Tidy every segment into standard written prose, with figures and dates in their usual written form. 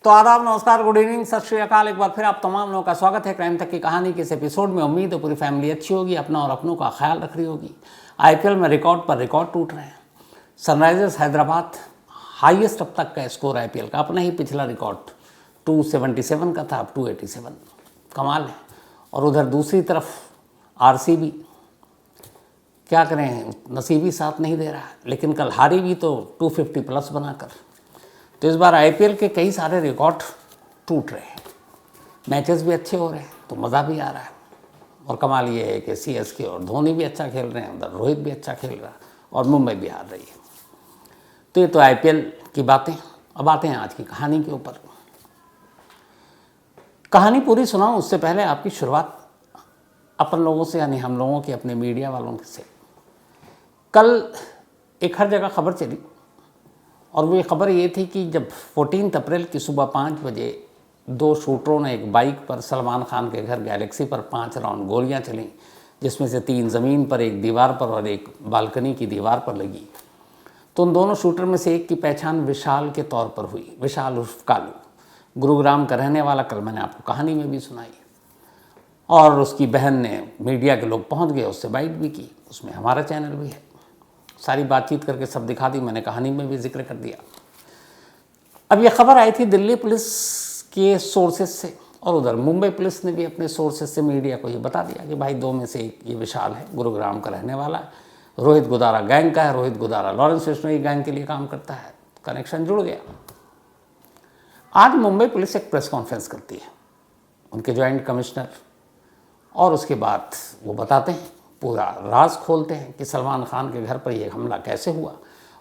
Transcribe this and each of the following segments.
तो आदाब, नमस्कार, गुड इवनिंग, सत श्री अकाल। एक बार फिर आप तमाम लोगों का स्वागत है क्राइम तक की कहानी के इस एपिसोड में। उम्मीद है पूरी फैमिली अच्छी होगी, अपना और अपनों का ख्याल रख रही होगी। आईपीएल में रिकॉर्ड पर रिकॉर्ड टूट रहे हैं। सनराइजर्स हैदराबाद हाईएस्ट अब तक का स्कोर आईपीएल का, अपना ही पिछला रिकॉर्ड 277 का था, अब 287, कमाल है। और उधर दूसरी तरफ आरसीबी, क्या करें, नसीबी साथ नहीं दे रहा है, लेकिन कल हारी भी तो 250 प्लस बनाकर। तो इस बार आईपीएल के कई सारे रिकॉर्ड टूट रहे हैं, मैचेस भी अच्छे हो रहे हैं, तो मज़ा भी आ रहा है। और कमाल ये है कि सीएसके और धोनी भी अच्छा खेल रहे हैं, उधर रोहित भी अच्छा खेल रहा है और मुंबई भी हार रही है। तो ये तो आईपीएल की बातें। अब आते हैं आज की कहानी के ऊपर। कहानी पूरी सुनाऊं उससे पहले आपकी शुरुआत अपन लोगों से, यानी हम लोगों के अपने मीडिया वालों से। कल एक हर जगह खबर चली और वो ये खबर ये थी कि जब 14 अप्रैल की सुबह 5 बजे दो शूटरों ने एक बाइक पर सलमान खान के घर गैलेक्सी पर 5 राउंड गोलियां चलीं, जिसमें से 3 ज़मीन पर, एक दीवार पर और एक बालकनी की दीवार पर लगी। तो उन दोनों शूटर में से एक की पहचान विशाल के तौर पर हुई। विशाल उर्फ कालू, गुरुग्राम का रहने वाला। कल मैंने आपको कहानी में भी सुनाई। और उसकी बहन ने, मीडिया के लोग पहुंच गए, उससे बाइट भी की, उसमें हमारा चैनल भी है, सारी बातचीत करके सब दिखा दी, मैंने कहानी में भी जिक्र कर दिया। अब ये खबर आई थी दिल्ली पुलिस के सोर्सेज से, और उधर मुंबई पुलिस ने भी अपने सोर्सेज से मीडिया को ये बता दिया कि भाई 2 में से एक ये विशाल है, गुरुग्राम का रहने वाला है, रोहित गुदारा गैंग का है। रोहित गुदारा लॉरेंस बिश्नोई गैंग के लिए काम करता है, कनेक्शन जुड़ गया। आज मुंबई पुलिस एक प्रेस कॉन्फ्रेंस करती है, उनके ज्वाइंट कमिश्नर, और उसके बाद वो बताते हैं, पूरा राज खोलते हैं कि सलमान खान के घर पर यह हमला कैसे हुआ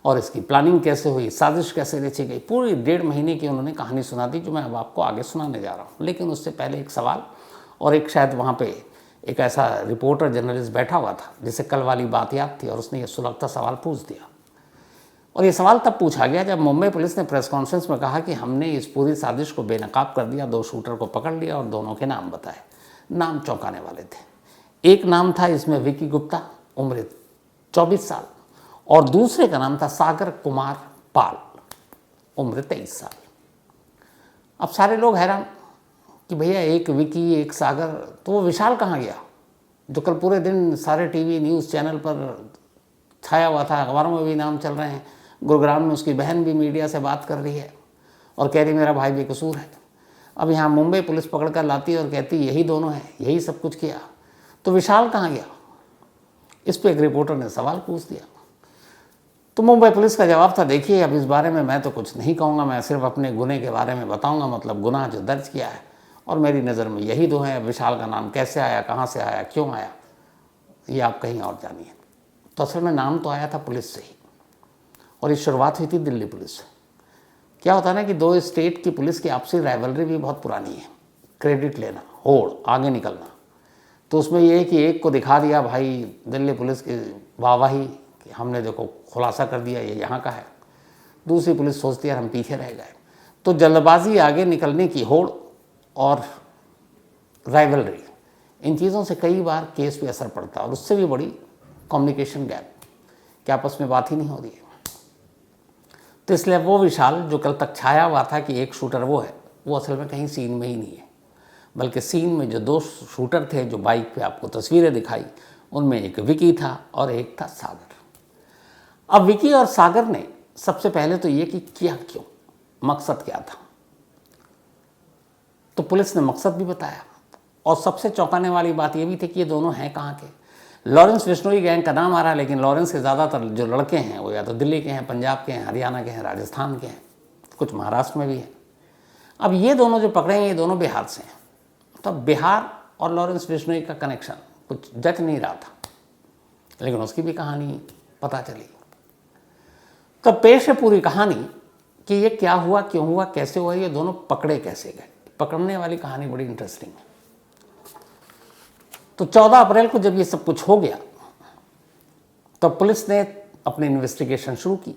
और इसकी प्लानिंग कैसे हुई, साजिश कैसे रची गई। पूरी 1.5 महीने की उन्होंने कहानी सुना दी, जो मैं अब आपको आगे सुनाने जा रहा हूँ। लेकिन उससे पहले एक सवाल, और एक शायद वहाँ पे एक ऐसा रिपोर्टर जर्नलिस्ट बैठा हुआ था जिसे कल वाली बात याद थी, और उसने ये सुलगता सवाल पूछ दिया। और ये सवाल तब पूछा गया जब मुंबई पुलिस ने प्रेस कॉन्फ्रेंस में कहा कि हमने इस पूरी साजिश को बेनकाब कर दिया, 2 शूटर को पकड़ लिया और दोनों के नाम बताए। नाम चौंकाने वाले थे। एक नाम था इसमें विकी गुप्ता, उम्र 24 साल, और दूसरे का नाम था सागर कुमार पाल, उम्र 23 साल। अब सारे लोग हैरान कि भैया एक विकी, एक सागर, तो वो विशाल कहाँ गया, जो कल पूरे दिन सारे टीवी न्यूज़ चैनल पर छाया हुआ था, अखबारों में भी नाम चल रहे हैं। गुरुग्राम में उसकी बहन भी मीडिया से बात कर रही है और कह रही मेरा भाई बेकसूर है। अब यहाँ मुंबई पुलिस पकड़ कर लाती है और कहती यही दोनों हैं, यही सब कुछ किया, तो विशाल कहाँ गया। इस पे एक रिपोर्टर ने सवाल पूछ दिया। तो मुंबई पुलिस का जवाब था, देखिए अब इस बारे में मैं तो कुछ नहीं कहूँगा, मैं सिर्फ अपने गुने के बारे में बताऊँगा, मतलब गुनाह जो दर्ज किया है, और मेरी नज़र में यही 2 हैं। विशाल का नाम कैसे आया, कहाँ से आया, क्यों आया, ये आप कहीं और जानिए। तो असल में नाम तो आया था पुलिस से ही, और ये शुरुआत हुई थी दिल्ली पुलिस से। क्या होता है ना कि 2 स्टेट की पुलिस की आपसी राइवलरी भी बहुत पुरानी है, क्रेडिट लेना, होड़, आगे निकलना। तो उसमें ये है कि एक को दिखा दिया भाई दिल्ली पुलिस की वाहवाही कि हमने देखो खुलासा कर दिया ये यहाँ का है, दूसरी पुलिस सोचती है हम पीछे रह गए। तो जल्दबाजी, आगे निकलने की होड़ और राइवलरी, इन चीज़ों से कई बार केस पे असर पड़ता है, और उससे भी बड़ी कम्युनिकेशन गैप, कि आपस में बात ही नहीं हो रही है। तो इसलिए वो विशाल जो कल तक छाया हुआ था कि एक शूटर वो है, वो असल में कहीं सीन में ही नहीं है, बल्कि सीन में जो 2 शूटर थे जो बाइक पे आपको तस्वीरें दिखाई, उनमें एक विकी था और एक था सागर। अब विकी और सागर ने सबसे पहले तो ये कि किया क्यों, मकसद क्या था, तो पुलिस ने मकसद भी बताया। और सबसे चौंकाने वाली बात ये भी थी कि ये दोनों हैं कहाँ के। लॉरेंस बिश्नोई गैंग का नाम आ रहा है, लेकिन लॉरेंस के ज़्यादातर जो लड़के हैं वो या तो दिल्ली के हैं, पंजाब के हैं, हरियाणा के हैं, राजस्थान के हैं, कुछ महाराष्ट्र में भी हैं। अब ये दोनों जो पकड़े हैं, ये दोनों बिहार से हैं। तो बिहार और लॉरेंस बिश्नोई का कनेक्शन कुछ जच नहीं रहा था, लेकिन उसकी भी कहानी पता चली। तो पेश है पूरी कहानी कि ये क्या हुआ, क्यों हुआ, कैसे हुआ, ये दोनों पकड़े कैसे गए। पकड़ने वाली कहानी बड़ी इंटरेस्टिंग है। तो 14 अप्रैल को जब ये सब कुछ हो गया, तो पुलिस ने अपनी इन्वेस्टिगेशन शुरू की।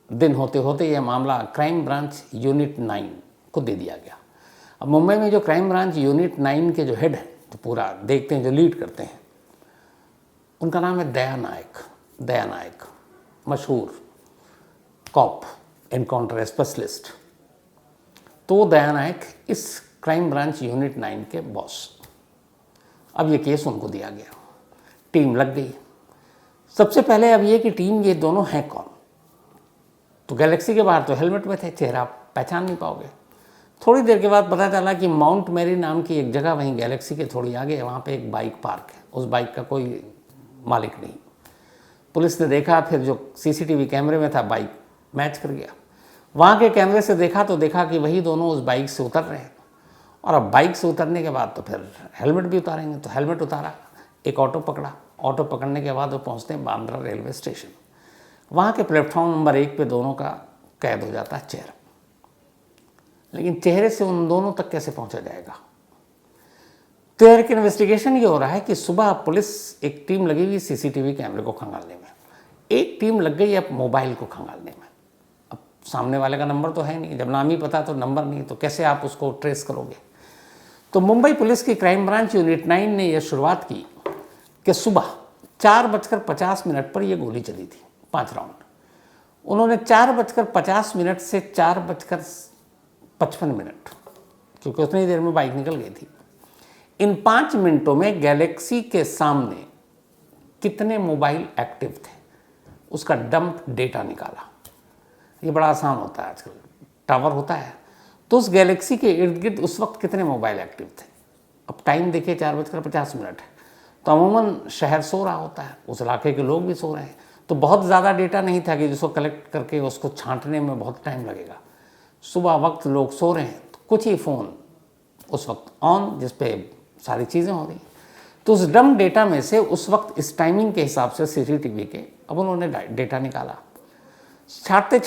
दिन होते होते यह मामला क्राइम ब्रांच यूनिट 9 को दे दिया गया। अब मुंबई में जो क्राइम ब्रांच यूनिट 9 के जो हेड हैं, तो पूरा देखते हैं, जो लीड करते हैं, उनका नाम है दया नायक। दया नायक मशहूर कॉप, एनकाउंटर स्पेशलिस्ट। तो वो दया नायक इस क्राइम ब्रांच यूनिट 9 के बॉस। अब ये केस उनको दिया गया, टीम लग गई। सबसे पहले अब ये कि टीम ये दोनों हैं कौन। तो गैलेक्सी के बाहर तो हेलमेट में थे, चेहरा पहचान नहीं पाओगे। थोड़ी देर के बाद पता चला कि माउंट मैरी नाम की एक जगह वहीं गैलेक्सी के थोड़ी आगे है, वहाँ पे एक बाइक पार्क है, उस बाइक का कोई मालिक नहीं। पुलिस ने देखा, फिर जो सीसीटीवी कैमरे में था बाइक मैच कर गया। वहाँ के कैमरे से देखा तो देखा कि वही दोनों उस बाइक से उतर रहे हैं। और अब बाइक से उतरने के बाद तो फिर हेलमेट भी उतारेंगे, तो हेलमेट उतारा, एक ऑटो पकड़ा। ऑटो पकड़ने के बाद वो पहुँचते हैं बांद्रा रेलवे स्टेशन। वहाँ के प्लेटफॉर्म नंबर 1 पे दोनों का कैद हो जाता है चेहरा। लेकिन चेहरे से उन दोनों तक कैसे पहुँचा जाएगा। तो एक इन्वेस्टिगेशन ये हो रहा है कि सुबह पुलिस एक टीम लगी हुई सीसीटीवी कैमरे को खंगालने में, एक टीम लग गई अब मोबाइल को खंगालने में। अब सामने वाले का नंबर तो है नहीं, जब नाम ही पता तो नंबर नहीं, तो कैसे आप उसको ट्रेस करोगे। तो मुंबई पुलिस की क्राइम ब्रांच यूनिट 9 ने यह शुरुआत की कि सुबह 4:50 पर यह गोली चली थी, 5 राउंड। उन्होंने 4:50 से 4:55, क्योंकि उतनी देर में बाइक निकल गई थी, इन 5 मिनटों में गैलेक्सी के सामने कितने मोबाइल एक्टिव थे उसका डंप डेटा निकाला। ये बड़ा आसान होता है, आजकल टावर होता है, तो उस गैलेक्सी के इर्द गिर्द उस वक्त कितने मोबाइल एक्टिव थे। अब टाइम देखिए 4:50 है, तो अमूमन शहर सो रहा होता है, उस इलाके के लोग भी सो रहे हैं, तो बहुत ज़्यादा डेटा नहीं था कि जिसको कलेक्ट करके उसको छांटने में बहुत टाइम लगेगा। सुबह वक्त लोग सो रहे हैं, तो कुछ ही फ़ोन उस वक्त ऑन जिस पे सारी चीज़ें हो रही। तो उस डम डेटा में से उस वक्त इस टाइमिंग के हिसाब से सीसीटीवी के अब उन्होंने डेटा निकाला। छाटते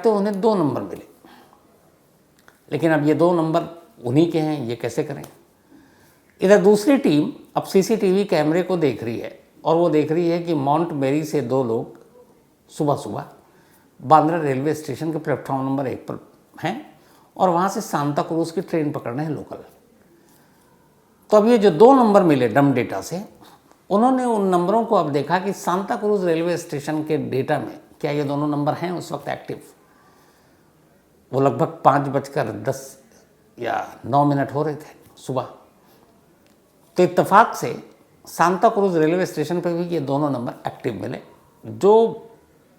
उन्हें 2 नंबर मिले। लेकिन अब ये 2 नंबर उन्हीं के हैं, ये कैसे करें। इधर दूसरी टीम अब सीसीटीवी कैमरे को देख रही है और वो देख रही है कि माउंट मैरी से 2 लोग सुबह सुबह बांद्रा रेलवे स्टेशन के प्लेटफॉर्म नंबर 1 पर हैं और वहाँ से सांता क्रूज की ट्रेन पकड़ना है लोकल। तो अब ये जो 2 नंबर मिले डम डेटा से, उन्होंने उन नंबरों को अब देखा कि सांता क्रूज रेलवे स्टेशन के डेटा में क्या ये दोनों नंबर हैं उस वक्त एक्टिव। वो लगभग 5:10 या 9 हो रहे थे सुबह। तो इत्तेफाक से सांता क्रूज रेलवे स्टेशन पर भी ये दोनों नंबर एक्टिव मिले, जो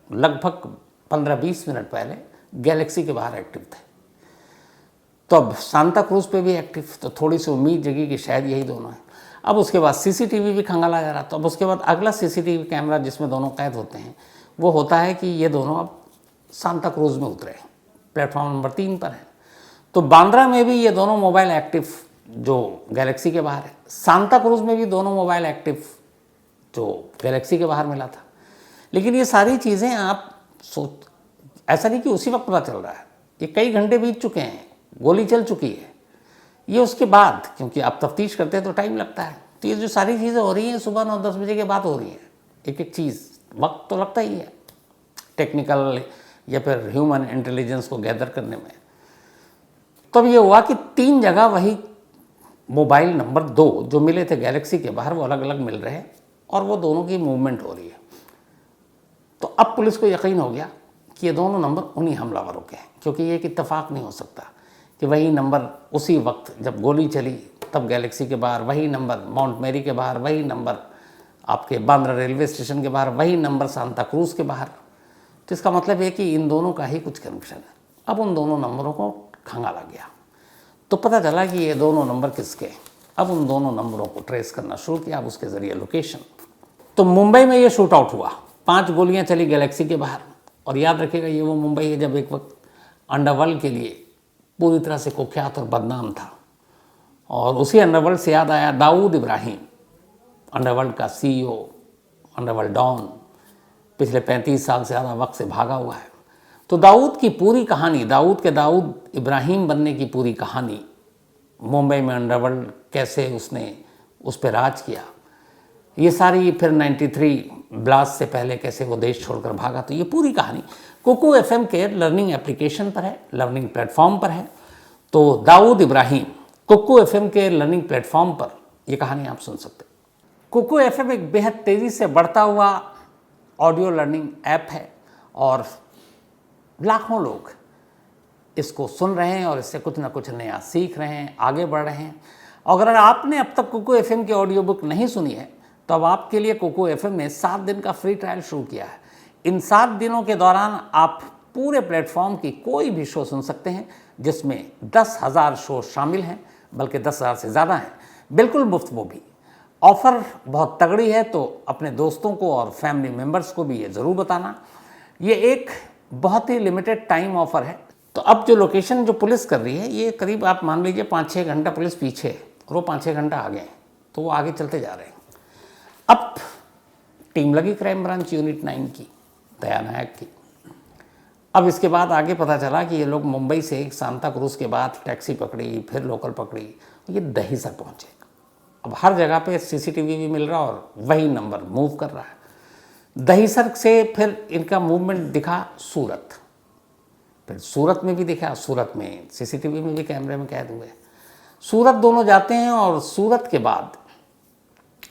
लगभग 15-20 मिनट पहले गैलेक्सी के बाहर एक्टिव थे। तो अब सांता क्रूज पे भी एक्टिव, तो थोड़ी सी उम्मीद जगी कि शायद यही दोनों हैं। अब उसके बाद सीसीटीवी भी खंगाला जा रहा। तो अब उसके बाद अगला सीसीटीवी कैमरा जिसमें दोनों कैद होते हैं वो होता है कि ये दोनों अब सांता क्रूज में उतरे हैं, प्लेटफॉर्म नंबर 3 पर है। तो बांद्रा में भी ये दोनों मोबाइल एक्टिव जो गैलेक्सी के बाहर है, सांता क्रूज में भी दोनों मोबाइल एक्टिव जो गैलेक्सी के बाहर मिला था। लेकिन ये सारी चीज़ें आप ऐसा नहीं कि उसी वक्त पता चल रहा है, ये कई घंटे बीत चुके हैं, गोली चल चुकी है, ये उसके बाद, क्योंकि आप तफ्तीश करते हैं तो टाइम लगता है। तो ये जो सारी चीज़ें हो रही हैं सुबह 9-10 बजे के बाद हो रही हैं, एक एक चीज़, वक्त तो लगता ही है टेक्निकल या फिर ह्यूमन इंटेलिजेंस को गैदर करने में। तब ये हुआ कि 3 जगह वही मोबाइल नंबर 2 जो मिले थे गैलेक्सी के बाहर वो अलग अलग मिल रहे हैं और वो दोनों की मूवमेंट हो रही है। तो अब पुलिस को यकीन हो गया कि ये दोनों नंबर उन्हीं हमलावरों के हैं, क्योंकि ये एक इत्तेफाक नहीं हो सकता कि वही नंबर उसी वक्त जब गोली चली तब गैलेक्सी के बाहर वही नंबर, माउंट मैरी के बाहर वही नंबर, आपके बांद्रा रेलवे स्टेशन के बाहर वही नंबर, सांता क्रूज के बाहर। तो इसका मतलब है कि इन दोनों का ही कुछ कनेक्शन है। अब उन दोनों नंबरों को खंगाला गया तो पता चला कि ये दोनों नंबर किसके। अब उन दोनों नंबरों को ट्रेस करना शुरू किया, अब उसके ज़रिए लोकेशन। तो मुंबई में ये शूट आउट हुआ, 5 गोलियां चली गैलेक्सी के बाहर। और याद रखिएगा ये वो मुंबई है जब एक वक्त अंडरवर्ल्ड के लिए पूरी तरह से कुख्यात और बदनाम था। और उसी अंडरवर्ल्ड से याद आया दाऊद इब्राहिम, अंडरवर्ल्ड का CEO, अंडरवर्ल्ड डॉन, पिछले 35 साल से ज़्यादा वक्त से भागा हुआ है। तो दाऊद की पूरी कहानी, दाऊद इब्राहिम बनने की पूरी कहानी, मुंबई में अंडरवर्ल्ड कैसे उसने उस पर राज किया, ये सारी, फिर 93 ब्लास्ट से पहले कैसे वो देश छोड़कर भागा, तो ये पूरी कहानी कुकू FM के लर्निंग एप्लीकेशन पर है, लर्निंग प्लेटफॉर्म पर है। तो दाऊद इब्राहिम कुकू FM के लर्निंग प्लेटफॉर्म पर ये कहानी आप सुन सकते हैं। कुकू FM एक बेहद तेज़ी से बढ़ता हुआ ऑडियो लर्निंग ऐप है और लाखों लोग इसको सुन रहे हैं और इससे कुछ ना कुछ नया सीख रहे हैं, आगे बढ़ रहे हैं। अगर आपने अब तक कुकू एफएम की ऑडियो बुक नहीं सुनी है तो अब आपके लिए कुकू एफएम ने 7 दिन का फ्री ट्रायल शुरू किया है। इन 7 दिनों के दौरान आप पूरे प्लेटफॉर्म की कोई भी शो सुन सकते हैं, जिसमें 10,000 शो शामिल हैं, बल्कि 10,000 से ज़्यादा हैं, बिल्कुल मुफ्त। वो भी ऑफ़र बहुत तगड़ी है, तो अपने दोस्तों को और फैमिली मेम्बर्स को भी ये ज़रूर बताना। ये एक बहुत ही लिमिटेड टाइम ऑफ़र है। तो अब जो लोकेशन जो पुलिस कर रही है, ये करीब आप मान लीजिए 5-6 घंटा पुलिस पीछे है और वो 5-6 घंटा आगे हैं, तो वो आगे चलते जा रहे हैं। अब टीम लगी क्राइम ब्रांच यूनिट 9 की, दया नायक की। अब इसके बाद आगे पता चला कि ये लोग मुंबई से सांता क्रूज के बाद टैक्सी पकड़ी, फिर लोकल पकड़ी, ये दहीसर पहुँचे। अब हर जगह पे सीसीटीवी भी मिल रहा और वही नंबर मूव कर रहा है। दहीसर से फिर इनका मूवमेंट दिखा सूरत, फिर सूरत में भी दिखा, सूरत में सीसीटीवी में भी कैमरे में कैद हुए। सूरत दोनों जाते हैं और सूरत के बाद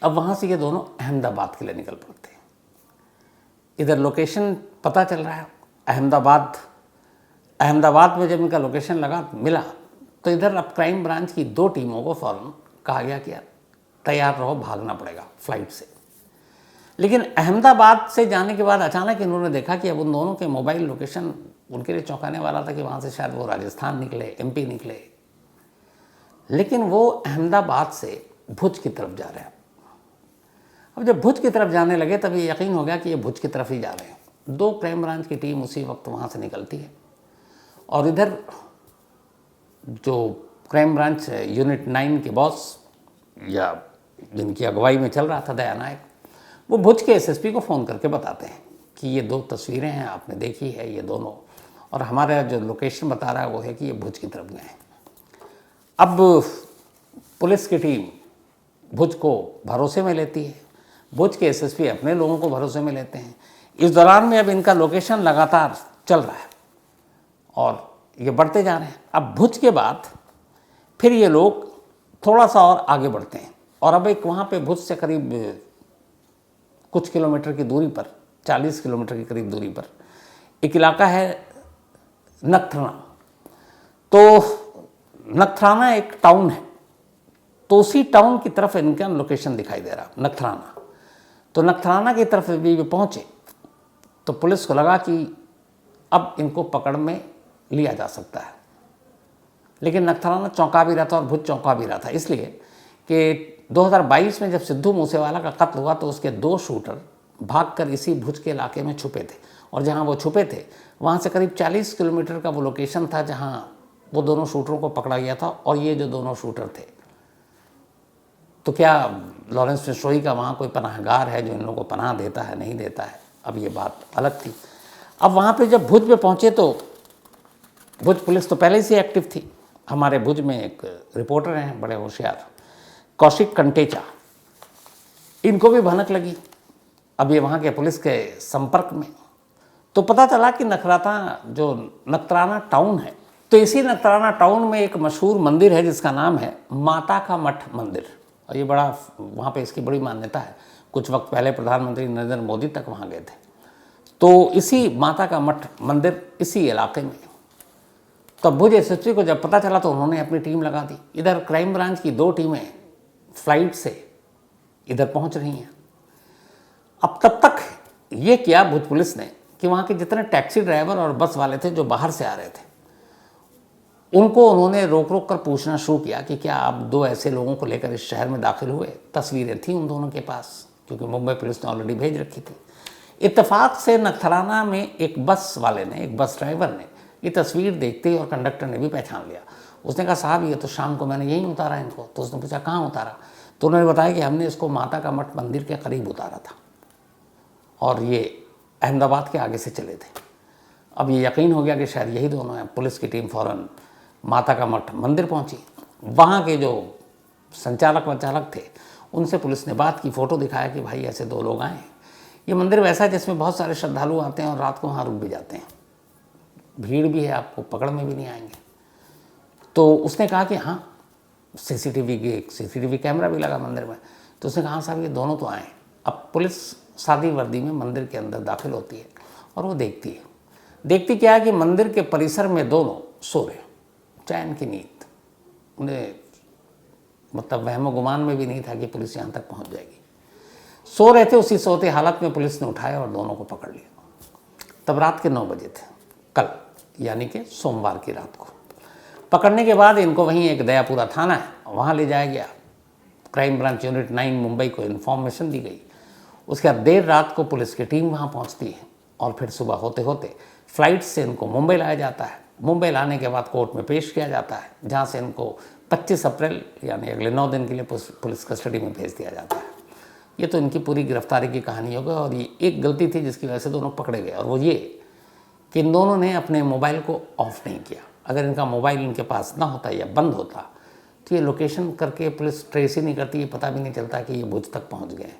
अब वहाँ से ये दोनों अहमदाबाद के लिए निकल पड़ते हैं। इधर लोकेशन पता चल रहा है अहमदाबाद में जब इनका लोकेशन मिला तो इधर अब क्राइम ब्रांच की 2 टीमों को फ़ौरन कहा गया कि तैयार रहो, भागना पड़ेगा फ्लाइट से। लेकिन अहमदाबाद से जाने के बाद अचानक इन्होंने देखा कि अब उन दोनों के मोबाइल लोकेशन उनके लिए चौंकाने वाला था कि वहाँ से शायद वो राजस्थान निकले, एमपी निकले, लेकिन वो अहमदाबाद से भुज की तरफ जा रहे हैं। अब जब भुज की तरफ जाने लगे तब ये यकीन हो गया कि ये भुज की तरफ ही जा रहे हैं। 2 क्राइम ब्रांच की टीम उसी वक्त वहाँ से निकलती है और इधर जो क्राइम ब्रांच यूनिट 9 के बॉस या जिनकी अगुवाई में चल रहा था, दया नायक, वो भुज के एसएसपी को फ़ोन करके बताते हैं कि ये 2 तस्वीरें हैं, आपने देखी है ये दोनों, और हमारा जो लोकेशन बता रहा है वो है कि ये भुज की तरफ गए हैं। अब पुलिस की टीम भुज को भरोसे में लेती है, भुज के एसएसपी अपने लोगों को भरोसे में लेते हैं। इस दौरान में अब इनका लोकेशन लगातार चल रहा है और ये बढ़ते जा रहे हैं। अब भुज के बाद फिर ये लोग थोड़ा सा और आगे बढ़ते हैं और अब एक वहाँ पे भुज से करीब कुछ किलोमीटर की दूरी पर, 40 किलोमीटर के करीब दूरी पर एक इलाका है नखत्राना। तो नखत्राना एक टाउन है, तो उसी टाउन की तरफ इनका लोकेशन दिखाई दे रहा, नखत्राना। तो नखत्राना की तरफ भी पहुँचे तो पुलिस को लगा कि अब इनको पकड़ में लिया जा सकता है। लेकिन नखत्राना चौंका भी रहा था और भुज चौंका भी रहा था, इसलिए कि 2022 में जब सिद्धू मूसेवाला का कत्ल हुआ तो उसके 2 शूटर भागकर इसी भुज के इलाके में छुपे थे और जहां वो छुपे थे वहां से करीब 40 किलोमीटर का वो लोकेशन था जहां वो दोनों शूटरों को पकड़ा गया था। और ये जो दोनों शूटर थे, तो क्या लॉरेंस बिश्नोई का वहाँ कोई पनाहगार है जो इन लोगों को पनाह देता है, नहीं देता है, अब ये बात अलग थी। अब वहाँ पे जब भुज में पहुँचे तो भुज पुलिस तो पहले से एक्टिव थी। हमारे भुज में एक रिपोर्टर हैं बड़े होशियार, कौशिक कंटेचा, इनको भी भनक लगी। अब ये वहाँ के पुलिस के संपर्क में, तो पता चला कि नखत्राना टाउन है, तो इसी नखत्राना टाउन में एक मशहूर मंदिर है जिसका नाम है माता का मठ मंदिर, और ये बड़ा वहाँ पे इसकी बड़ी मान्यता है। कुछ वक्त पहले प्रधानमंत्री नरेंद्र मोदी तक वहाँ गए थे। तो इसी माता का मठ मंदिर इसी इलाके में, तो भुज एसएसपी को जब पता चला तो उन्होंने अपनी टीम लगा दी। इधर क्राइम ब्रांच की 2 टीमें फ्लाइट से इधर पहुंच रही हैं। अब तब तक ये किया भुज पुलिस ने कि वहाँ के जितने टैक्सी ड्राइवर और बस वाले थे जो बाहर से आ रहे थे, उनको उन्होंने रोक रोक कर पूछना शुरू किया कि क्या आप 2 ऐसे लोगों को लेकर इस शहर में दाखिल हुए। तस्वीरें थी उन दोनों के पास, क्योंकि मुंबई पुलिस ने ऑलरेडी भेज रखी थी। इत्तेफाक से नखत्राना में एक बस वाले ने, एक बस ड्राइवर ने ये तस्वीर देखते ही और कंडक्टर ने भी पहचान लिया। उसने कहा, साहब ये तो शाम को मैंने यहीं उतारा इनको। तो उसने पूछा, कहाँ उतारा? तो उन्होंने बताया कि हमने इसको माता का मठ मंदिर के करीब उतारा था और ये अहमदाबाद के आगे से चले थे। अब ये यकीन हो गया कि शायद यही दोनों हैं। पुलिस की टीम फ़ौरन माता का मठ मंदिर पहुंची। वहाँ के जो संचालक थे उनसे पुलिस ने बात की, फ़ोटो दिखाया कि भाई ऐसे 2 लोग आए। ये मंदिर वैसा है जिसमें बहुत सारे श्रद्धालु आते हैं और रात को वहाँ रुक भी जाते हैं, भीड़ भी है, आपको पकड़ में भी नहीं आएंगे। तो उसने कहा कि हाँ, सीसीटीवी कैमरा भी लगा मंदिर में। तो उसने कहा, साहब ये दोनों तो आए। अब पुलिस सादी वर्दी में मंदिर के अंदर दाखिल होती है और वो देखती क्या है कि मंदिर के परिसर में दोनों सो रहे, चैन की नींद, उन्हें मतलब वहम गुमान में भी नहीं था कि पुलिस यहाँ तक पहुँच जाएगी। सो रहे थे, उसी सोते हालत में पुलिस ने उठाया और दोनों को पकड़ लिया। तब रात के 9 बजे थे, कल यानी कि सोमवार की रात को। पकड़ने के बाद इनको वहीं एक दयापुरा थाना है, वहाँ ले जाया गया। क्राइम ब्रांच यूनिट 9 मुंबई को इन्फॉर्मेशन दी गई। उसके बाद देर रात को पुलिस की टीम वहाँ पहुँचती है और फिर सुबह होते होते फ्लाइट से इनको मुंबई लाया जाता है। मुंबई लाने के बाद कोर्ट में पेश किया जाता है, जहाँ से इनको 25 अप्रैल यानी अगले 9 दिन के लिए पुलिस कस्टडी में भेज दिया जाता है। ये तो इनकी पूरी गिरफ्तारी की कहानी होगी। और ये एक गलती थी जिसकी वजह से दोनों पकड़े गए, और वो ये कि इन दोनों ने अपने मोबाइल को ऑफ नहीं किया। अगर इनका मोबाइल इनके पास ना होता या बंद होता तो ये लोकेशन करके पुलिस ट्रेस ही नहीं करती, ये पता भी नहीं चलता कि ये भुज तक पहुंच गए।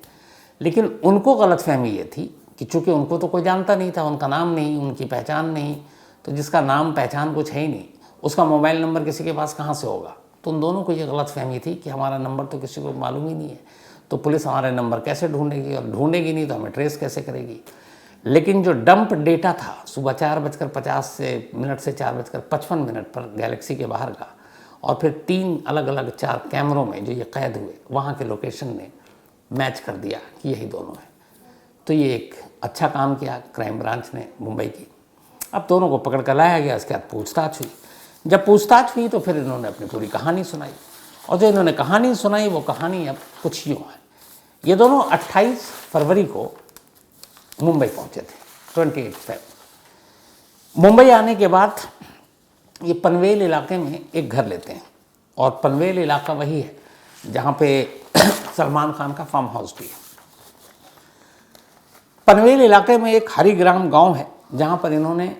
लेकिन उनको गलतफहमी ये थी कि चूँकि उनको तो कोई जानता नहीं था, उनका नाम नहीं, उनकी पहचान नहीं, तो जिसका नाम पहचान कुछ है ही नहीं, उसका मोबाइल नंबर किसी के पास कहाँ से होगा। तो उन दोनों को ये गलतफहमी थी कि हमारा नंबर तो किसी को मालूम ही नहीं है, तो पुलिस हमारे नंबर कैसे ढूंढेगी, और ढूंढेगी नहीं तो हमें ट्रेस कैसे करेगी। लेकिन जो डंप डेटा था सुबह 4:50 मिनट से 4:55 पर गैलेक्सी के बाहर का, और फिर 3 अलग अलग 4 कैमरों में जो ये कैद हुए, वहाँ के लोकेशन ने मैच कर दिया कि यही दोनों हैं। तो ये एक अच्छा काम किया क्राइम ब्रांच ने मुंबई की। अब दोनों को पकड़ कर लाया गया। इसके बाद पूछताछ हुई। जब पूछताछ हुई तो फिर इन्होंने अपनी पूरी कहानी सुनाई, और जो इन्होंने कहानी सुनाई वो कहानी अब कुछ यूँ है। ये दोनों 28 फरवरी को मुंबई पहुंचे थे, 28 फरवरी। मुंबई आने के बाद ये पनवेल इलाके में एक घर लेते हैं, और पनवेल इलाका वही है जहाँ पे सलमान खान का फार्म हाउस भी है। पनवेल इलाके में एक हरिग्राम गांव है जहाँ पर इन्होंने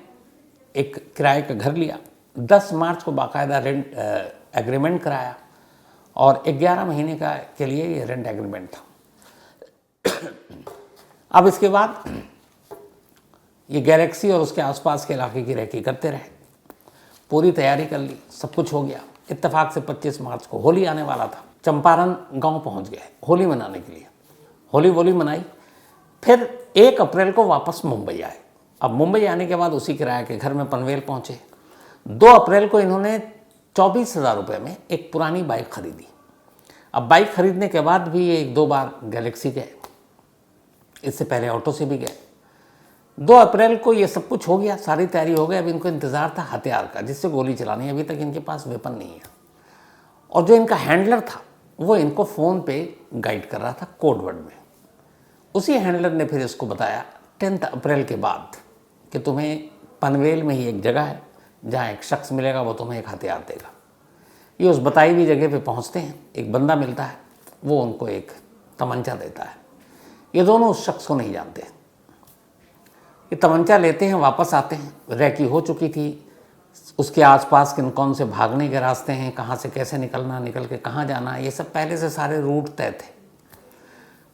एक किराए का घर लिया। 10 मार्च को बाकायदा रेंट एग्रीमेंट कराया, और 11 महीने का के लिए ये रेंट एग्रीमेंट था। अब इसके बाद ये गैलेक्सी और उसके आसपास के इलाके की रेकी करते रहे। पूरी तैयारी कर ली, सब कुछ हो गया। इत्तेफाक से 25 मार्च को होली आने वाला था। चंपारण गांव पहुंच गए होली मनाने के लिए। होली मनाई, फिर 1 अप्रैल को वापस मुंबई आए। अब मुंबई आने के बाद उसी किराए के घर में पनवेल पहुंचे। 2 अप्रैल को इन्होंने 24,000 रुपये में एक पुरानी बाइक खरीदी। अब बाइक खरीदने के बाद भी ये 1-2 बार गैलेक्सी गए, इससे पहले ऑटो से भी गए। 2 अप्रैल को ये सब कुछ हो गया, सारी तैयारी हो गई। अब इनको इंतज़ार था हथियार का, जिससे गोली चलानी। अभी तक इनके पास वेपन नहीं है। और जो इनका हैंडलर था वो इनको फ़ोन पे गाइड कर रहा था कोड वर्ड में। उसी हैंडलर ने फिर इसको बताया 10 अप्रैल के बाद कि तुम्हें पनवेल में ही एक जगह है जहाँ एक शख्स मिलेगा, वो तुम्हें एक हथियार देगा। ये उस बताई हुई जगह पे पहुँचते हैं, एक बंदा मिलता है, वो उनको एक तमंचा देता है। ये दोनों उस शख्स को नहीं जानते। ये तमंचा लेते हैं, वापस आते हैं। रैकी हो चुकी थी, उसके आसपास किन कौन से भागने के रास्ते हैं, कहाँ से कैसे निकलना, निकल के कहाँ जाना है, ये सब पहले से सारे रूट तय थे।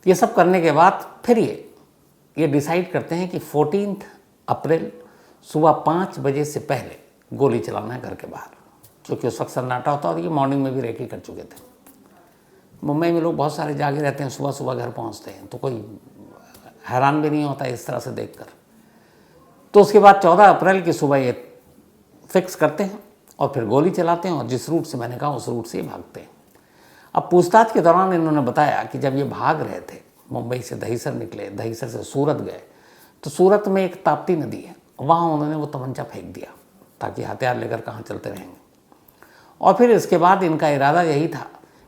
ये सब करने के बाद फिर ये डिसाइड करते हैं कि 14 अप्रैल सुबह 5 बजे से पहले गोली चलाना है घर के बाहर, क्योंकि उस वक्त सन्नाटा होता, और ये मॉर्निंग में भी रेकी कर चुके थे। मुंबई में लोग बहुत सारे जागे रहते हैं, सुबह सुबह घर पहुंचते हैं, तो कोई हैरान भी नहीं होता इस तरह से देखकर। तो उसके बाद 14 अप्रैल की सुबह ये फिक्स करते हैं और फिर गोली चलाते हैं, और जिस रूट से मैंने कहा उस रूट से ही भागते हैं। अब पूछताछ के दौरान इन्होंने बताया कि जब ये भाग रहे थे, मुंबई से दहीसर निकले, दहीसर से सूरत गए, तो सूरत में एक ताप्ती नदी है, वहाँ उन्होंने वो तमंचा फेंक दिया ताकि हथियार लेकर कहाँ चलते रहेंगे। और फिर इसके बाद इनका इरादा यही था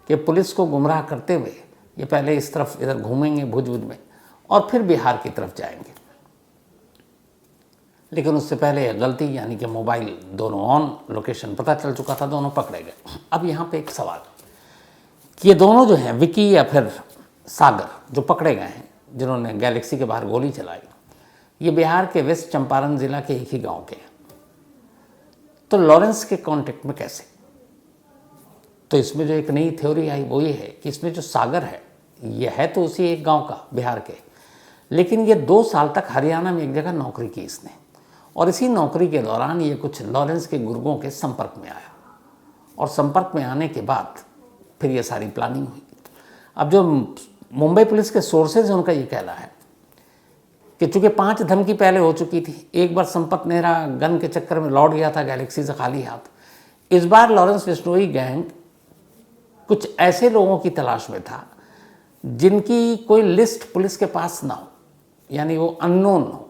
कि पुलिस को गुमराह करते हुए ये पहले इस तरफ इधर घूमेंगे भुज में, और फिर बिहार की तरफ जाएंगे। लेकिन उससे पहले गलती, यानी कि मोबाइल दोनों ऑन, लोकेशन पता चल चुका था, दोनों पकड़े गए। अब यहाँ पे एक सवाल कि ये दोनों जो हैं, विकी या फिर सागर, जो पकड़े गए हैं, जिन्होंने गैलेक्सी के बाहर गोली चलाई, ये बिहार के वेस्ट चंपारण जिला के एक ही गांव के हैं। तो लॉरेंस के कांटेक्ट में कैसे? तो इसमें जो एक नई थ्योरी आई वो ये है कि इसमें जो सागर है, ये है तो उसी एक गांव का, बिहार के, लेकिन ये 2 साल तक हरियाणा में एक जगह नौकरी की इसने, और इसी नौकरी के दौरान ये कुछ लॉरेंस के गुर्गों के संपर्क में आया, और संपर्क में आने के बाद फिर ये सारी प्लानिंग हुई। अब जो मुंबई पुलिस के सोर्सेज हैं, उनका ये कहना है कि चूंकि 5 धमकी पहले हो चुकी थी, एक बार संपत नेहरा गन के चक्कर में लौट गया था गैलेक्सी से खाली हाथ, इस बार लॉरेंस बिश्नोई गैंग कुछ ऐसे लोगों की तलाश में था जिनकी कोई लिस्ट पुलिस के पास ना हो, यानी वो अननोन हो,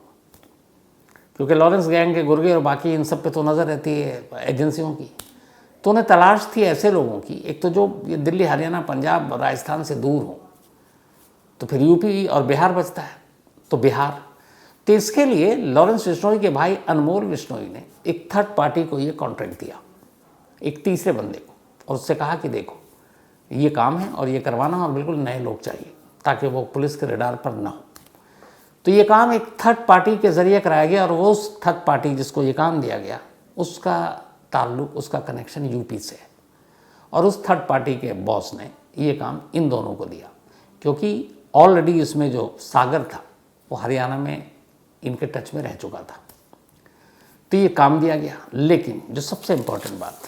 क्योंकि लॉरेंस गैंग के गुर्गे और बाकी इन सब पे तो नज़र रहती है एजेंसियों की। तो उन्हें तलाश थी ऐसे लोगों की, एक तो जो ये दिल्ली, हरियाणा, पंजाब और राजस्थान से दूर हो, तो फिर यूपी और बिहार बचता है, तो बिहार। तो इसके लिए लॉरेंस बिश्नोई के भाई अनमोल बिश्नोई ने एक थर्ड पार्टी को ये कॉन्ट्रैक्ट दिया, एक तीसरे बंदे को, और उससे कहा कि देखो ये काम है और ये करवाना, और बिल्कुल नए लोग चाहिए ताकि वो पुलिस के रडार पर ना हो। तो ये काम एक थर्ड पार्टी के ज़रिए कराया गया, और वो उस थर्ड पार्टी जिसको ये काम दिया गया उसका ताल्लुक, उसका कनेक्शन यूपी से है, और उस थर्ड पार्टी के बॉस ने ये काम इन दोनों को दिया, क्योंकि ऑलरेडी इसमें जो सागर था वो हरियाणा में इनके टच में रह चुका था। तो ये काम दिया गया। लेकिन जो सबसे इम्पोर्टेंट बात,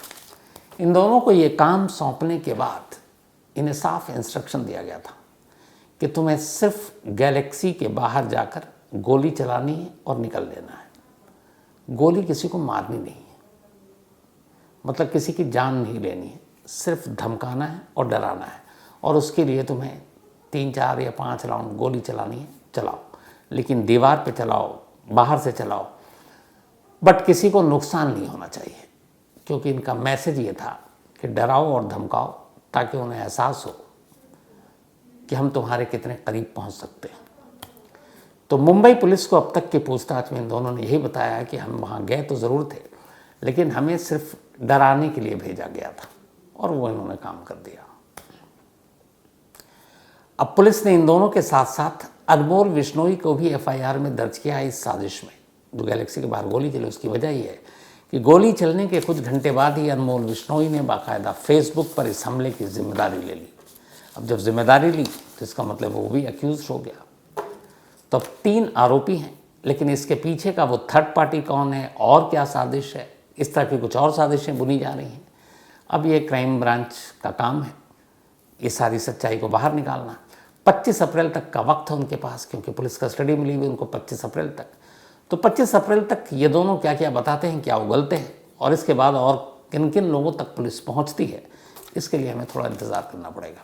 इन दोनों को ये काम सौंपने के बाद इन्हें साफ इंस्ट्रक्शन दिया गया था कि तुम्हें सिर्फ गैलेक्सी के बाहर जाकर गोली चलानी है और निकल लेना है। गोली किसी को मारनी नहीं है, मतलब किसी की जान नहीं लेनी है, सिर्फ धमकाना है और डराना है, और उसके लिए तुम्हें 3, 4 या 5 राउंड गोली चलानी है, चलाओ, लेकिन दीवार पे चलाओ, बाहर से चलाओ, बट किसी को नुकसान नहीं होना चाहिए, क्योंकि इनका मैसेज ये था कि डराओ और धमकाओ ताकि उन्हें एहसास हो कि हम तुम्हारे कितने करीब पहुंच सकते हैं। तो मुंबई पुलिस को अब तक की पूछताछ में इन दोनों ने यही बताया कि हम वहाँ गए तो ज़रूर थे, लेकिन हमें सिर्फ डराने के लिए भेजा गया था, और वो इन्होंने काम कर दिया। अब पुलिस ने इन दोनों के साथ साथ अनमोल बिश्नोई को भी FIR में दर्ज किया इस साजिश में। जो गैलेक्सी के बाहर गोली चली, उसकी वजह यह है कि गोली चलने के कुछ घंटे बाद ही अनमोल बिश्नोई ने बाकायदा फेसबुक पर इस हमले की जिम्मेदारी ले ली। अब जब जिम्मेदारी ली तो इसका मतलब वो भी अक्यूज हो गया। तो अब 3 आरोपी हैं, लेकिन इसके पीछे का वो थर्ड पार्टी कौन है और क्या साजिश है, इस तरह की कुछ और साजिशें बुनी जा रही हैं। अब ये क्राइम ब्रांच का काम है ये सारी सच्चाई को बाहर निकालना। 25 अप्रैल तक का वक्त है उनके पास, क्योंकि पुलिस कस्टडी मिली हुई उनको 25 अप्रैल तक। तो 25 अप्रैल तक ये दोनों क्या क्या बताते हैं, क्या उगलते हैं, और इसके बाद और किन किन लोगों तक पुलिस पहुंचती है, इसके लिए हमें थोड़ा इंतज़ार करना पड़ेगा।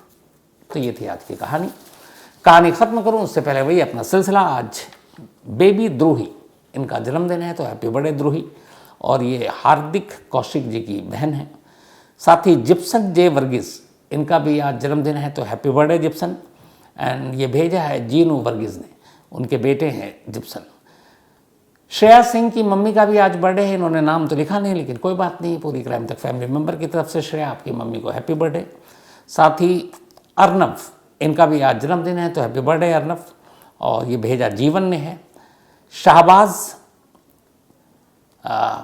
तो ये थी आज की कहानी ख़त्म करूं उससे पहले वही अपना सिलसिला। आज बेबी द्रोही, इनका जन्मदिन है, तो हैप्पी बर्थडे द्रोही। और ये हार्दिक कौशिक जी की बहन है। साथ ही जिप्सन जे वर्गीस, इनका भी आज जन्मदिन है, तो हैप्पी बर्थडे जिप्सन। एंड ये भेजा है जीनू वर्गीस ने, उनके बेटे हैं जिप्सन। श्रेया सिंह की मम्मी का भी आज बर्थडे है, इन्होंने नाम तो लिखा नहीं, लेकिन कोई बात नहीं, पूरी क्राइम तक फैमिली मेम्बर की तरफ से श्रेया, आपकी मम्मी को हैप्पी बर्थडे। साथ ही अर्नव, इनका भी आज जन्मदिन है, तो हैप्पी बर्थडे अर्नव। और ये भेजा जीवन ने है। शाहबाज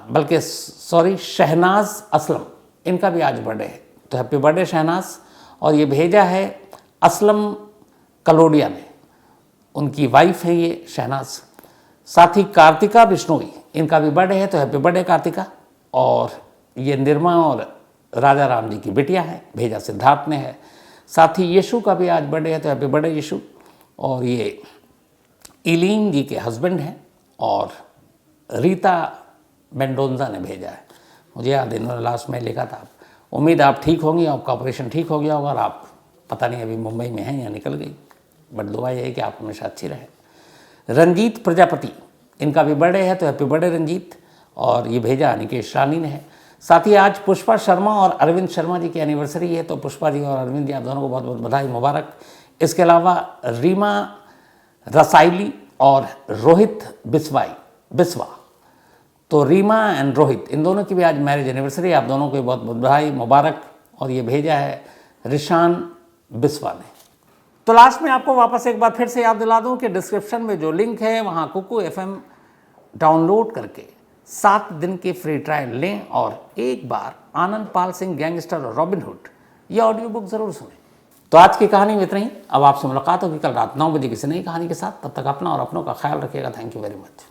बल्कि सॉरी शहनाज असलम, इनका भी आज बर्थडे है, तो हैप्पी बर्थडे शहनाज। और ये भेजा है असलम कलोडिया ने, उनकी वाइफ है ये शहनाज। साथ ही कार्तिका बिश्नोई, इनका भी बर्थडे है, तो हैप्पी बर्थडे कार्तिका। और ये निर्मा और राजा राम जी की बिटिया है, भेजा सिद्धार्थ ने है। साथ ही यशु का भी आज बर्थडे है, तो हैप्पी बर्थडे यशु। और ये इलीन जी के हस्बैंड हैं, और रीता मेंडोजा ने भेजा है। मुझे याद इन्होंने लास्ट में लिखा था, उम्मीद आप ठीक होंगी, आपका ऑपरेशन ठीक हो गया होगा, और आप पता नहीं अभी मुंबई में हैं या निकल गई, बट दुआ यही है कि आप हमेशा अच्छी रहे। रंजीत प्रजापति, इनका भी बर्थडे है, तो हैप्पी बर्थडे रंजीत। और ये भेजा निकेश रानी ने है। साथ ही आज पुष्पा शर्मा और अरविंद शर्मा जी की एनिवर्सरी है, तो पुष्पा जी और अरविंद जी, आप दोनों को बहुत बहुत बधाई मुबारक। इसके अलावा रीमा रसाइली और रोहित बिस्वा, तो रीमा एंड रोहित, इन दोनों की भी आज मैरिज एनिवर्सरी, आप दोनों को बहुत बहुत बधाई मुबारक। और ये भेजा है रिशान बिस्वा ने। तो लास्ट में आपको वापस एक बार फिर से याद दिला दूं कि डिस्क्रिप्शन में जो लिंक है वहाँ कुकू FM डाउनलोड करके 7 दिन की फ्री ट्रायल लें, और एक बार आनंद पाल सिंह गैंगस्टर और रॉबिन हुड ये ऑडियो बुक ज़रूर सुनें। तो आज की कहानी में इतना ही। अब आपसे मुलाकात होगी कल रात 9 बजे किसी नई कहानी के साथ। तब तक अपना और अपनों का ख्याल रखिएगा। Thank you very much.